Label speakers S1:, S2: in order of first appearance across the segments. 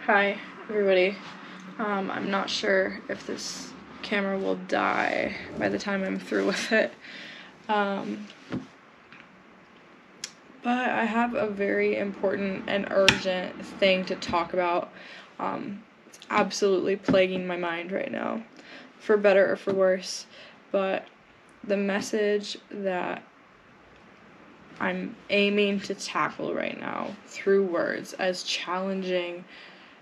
S1: Hi, everybody. I'm not sure if this camera will die by the time I'm through with it. But I have a very important and urgent thing to talk about. It's absolutely plaguing my mind right now, for better or for worse. But the message that I'm aiming to tackle right now through words, as challenging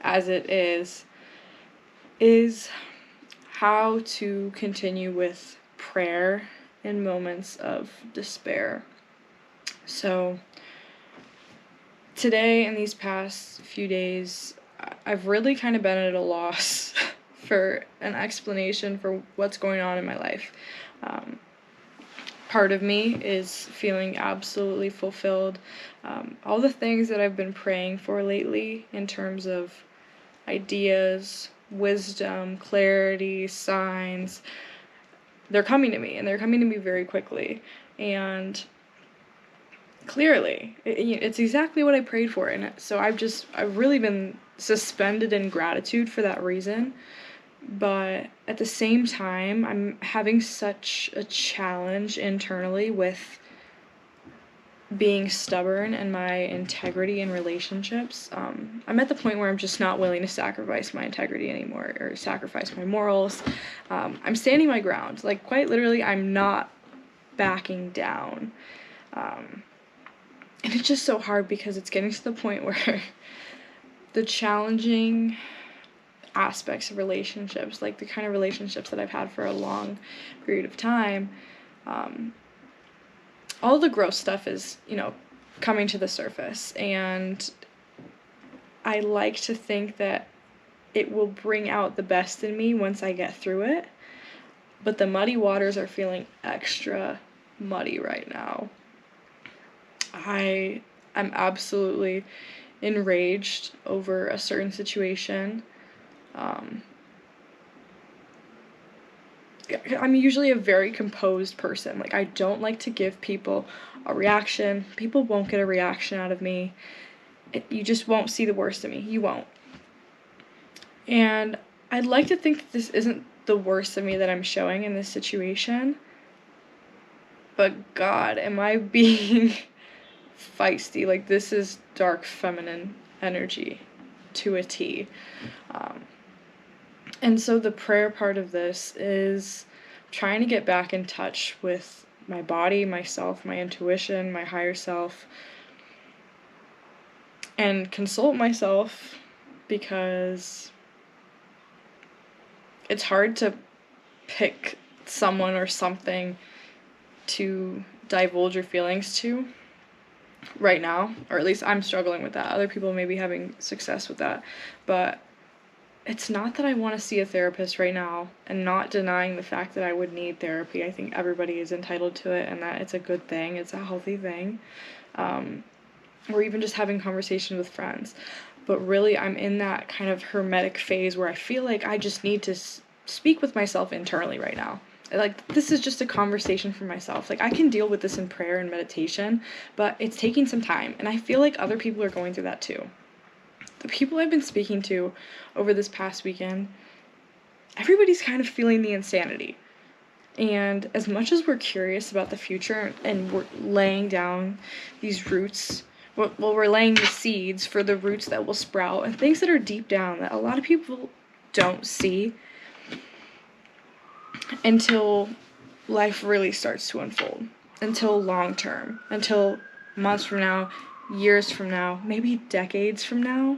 S1: as it is how to continue with prayer in moments of despair. So today and these past few days, I've really kind of been at a loss for an explanation for what's going on in my life. Part of me is feeling absolutely fulfilled. All the things that I've been praying for lately in terms of ideas, wisdom, clarity, signs, they're coming to me, and they're coming to me very quickly. And clearly, it's exactly what I prayed for, and so I've really been suspended in gratitude for that reason. But at the same time, I'm having such a challenge internally with being stubborn and my integrity in relationships. I'm at the point where I'm just not willing to sacrifice my integrity anymore, or sacrifice my morals. I'm standing my ground. Like, quite literally, I'm not backing down. And it's just so hard because it's getting to the point where the challenging aspects of relationships, like the kind of relationships that I've had for a long period of time, all the gross stuff is, coming to the surface, and I like to think that it will bring out the best in me once I get through it, but the muddy waters are feeling extra muddy right now. I'm absolutely enraged over a certain situation. I'm usually a very composed person. Like, I don't like to give people a reaction. People won't get a reaction out of me. You just won't see the worst of me. You won't. And I'd like to think that this isn't the worst of me that I'm showing in this situation. But God, am I being feisty? Like, this is dark feminine energy to a T. And so the prayer part of this is trying to get back in touch with my body, myself, my intuition, my higher self, and consult myself, because it's hard to pick someone or something to divulge your feelings to right now, or at least I'm struggling with that. Other people may be having success with that, but it's not that I want to see a therapist right now, and not denying the fact that I would need therapy. I think everybody is entitled to it, and that it's a good thing. It's a healthy thing. Or even just having conversations with friends. But really, I'm in that kind of hermetic phase where I feel like I just need to speak with myself internally right now. Like, this is just a conversation for myself. Like, I can deal with this in prayer and meditation, but it's taking some time, and I feel like other people are going through that too. The people I've been speaking to over this past weekend, everybody's kind of feeling the insanity. And as much as we're curious about the future and we're laying down these roots, we're laying the seeds for the roots that will sprout, and things that are deep down that a lot of people don't see until life really starts to unfold, until long term, until months from now, years from now, maybe decades from now.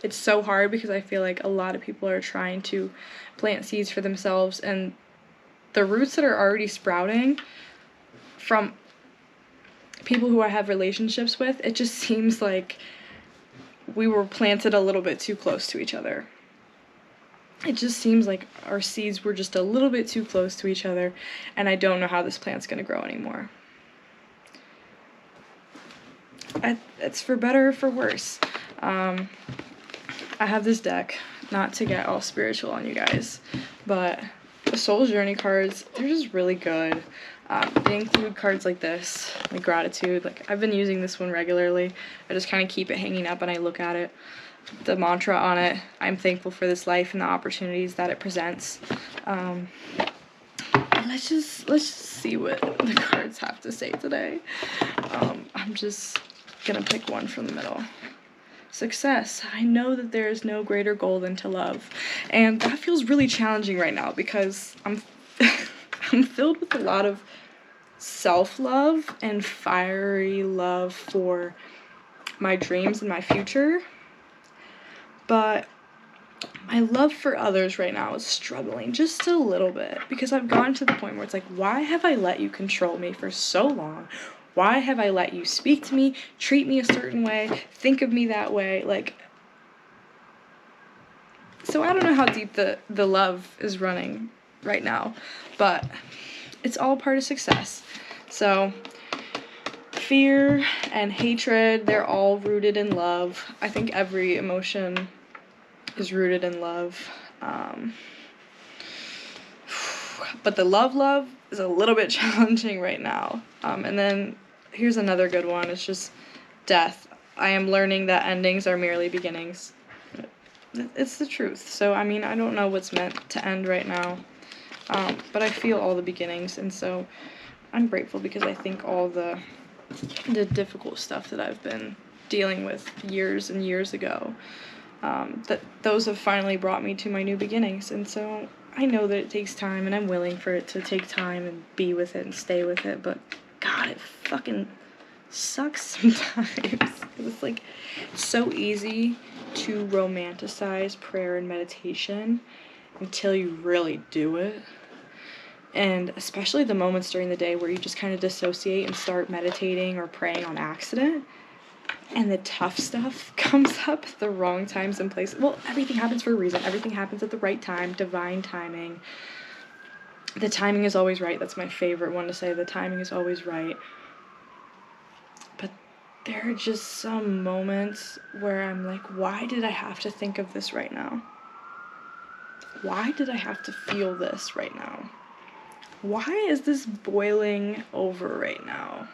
S1: It's so hard because I feel like a lot of people are trying to plant seeds for themselves, and the roots that are already sprouting from people who I have relationships with, it just seems like we were planted a little bit too close to each other. It just seems like our seeds were just a little bit too close to each other, and I don't know how this plant's going to grow anymore. It's for better or for worse. I have this deck, not to get all spiritual on you guys, but the Soul Journey cards, they're just really good. They include cards like this, like gratitude. Like, I've been using this one regularly. I just kind of keep it hanging up and I look at it. The mantra on it, I'm thankful for this life and the opportunities that it presents. Let's just see what the cards have to say today. I'm just gonna pick one from the middle. Success. I know that there is no greater goal than to love. And that feels really challenging right now because I'm I'm filled with a lot of self-love and fiery love for my dreams and my future. But my love for others right now is struggling just a little bit because I've gotten to the point where it's like, why have I let you control me for so long? Why have I let you speak to me, treat me a certain way, think of me that way? Like, so I don't know how deep the love is running right now, but it's all part of success. So fear and hatred, they're all rooted in love. I think every emotion is rooted in love. But the love is a little bit challenging right now. And then here's another good one. It's just death. I am learning that endings are merely beginnings. It's the truth. So, I mean, I don't know what's meant to end right now. But I feel all the beginnings. And so I'm grateful because I think all the difficult stuff that I've been dealing with years and years ago, that those have finally brought me to my new beginnings. And so I know that it takes time, and I'm willing for it to take time and be with it and stay with it, but God, it fucking sucks sometimes. It's like so easy to romanticize prayer and meditation until you really do it. And especially the moments during the day where you just kind of dissociate and start meditating or praying on accident, and the tough stuff comes up at the wrong times and places. Well, everything happens for a reason. Everything happens at the right time, divine timing. The timing is always right. That's my favorite one to say. The timing is always right. But there are just some moments where I'm like, why did I have to think of this right now? Why did I have to feel this right now? Why is this boiling over right now?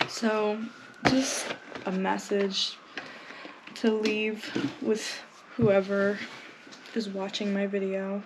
S1: So, just a message to leave with whoever is watching my video.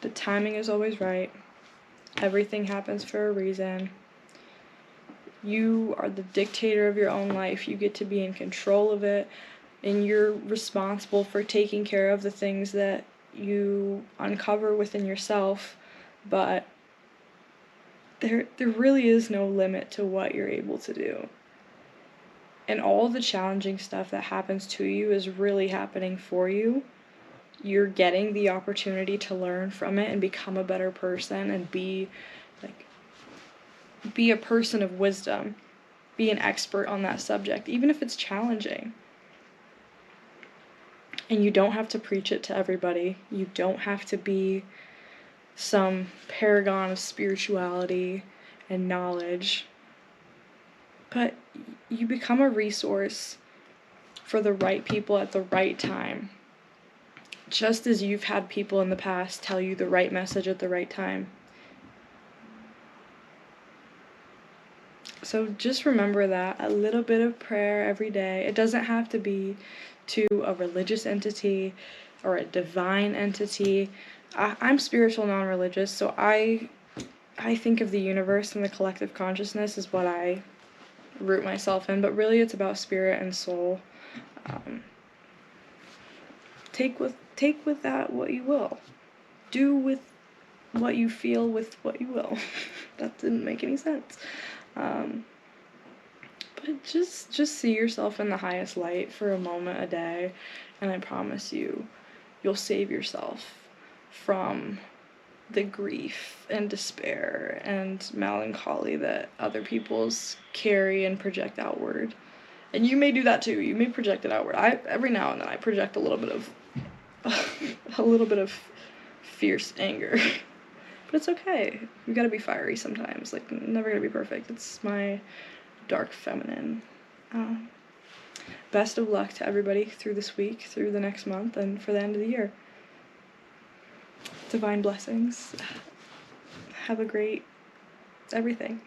S1: The timing is always right. Everything happens for a reason. You are the dictator of your own life. You get to be in control of it, and you're responsible for taking care of the things that you uncover within yourself, but there really is no limit to what you're able to do. And all the challenging stuff that happens to you is really happening for you. You're getting the opportunity to learn from it and become a better person and be a person of wisdom. Be an expert on that subject, even if it's challenging. And you don't have to preach it to everybody. You don't have to be some paragon of spirituality and knowledge. But you become a resource for the right people at the right time. Just as you've had people in the past tell you the right message at the right time. So just remember that. A little bit of prayer every day. It doesn't have to be to a religious entity or a divine entity. I'm spiritual, non-religious, so I think of the universe and the collective consciousness is what I root myself in, but really it's about spirit and soul. Take with that what you will. Do with what you feel with what you will. That didn't make any sense. But just see yourself in the highest light for a moment a day, and I promise you'll save yourself from the grief and despair and melancholy that other people's carry and project outward. And you may do that too. You may project it outward. Every now and then I project a little bit of fierce anger. But it's okay. We gotta be fiery sometimes. Like, never gonna be perfect. It's my dark feminine. best of luck to everybody through this week, through the next month, and for the end of the year. Divine blessings. Have a great everything.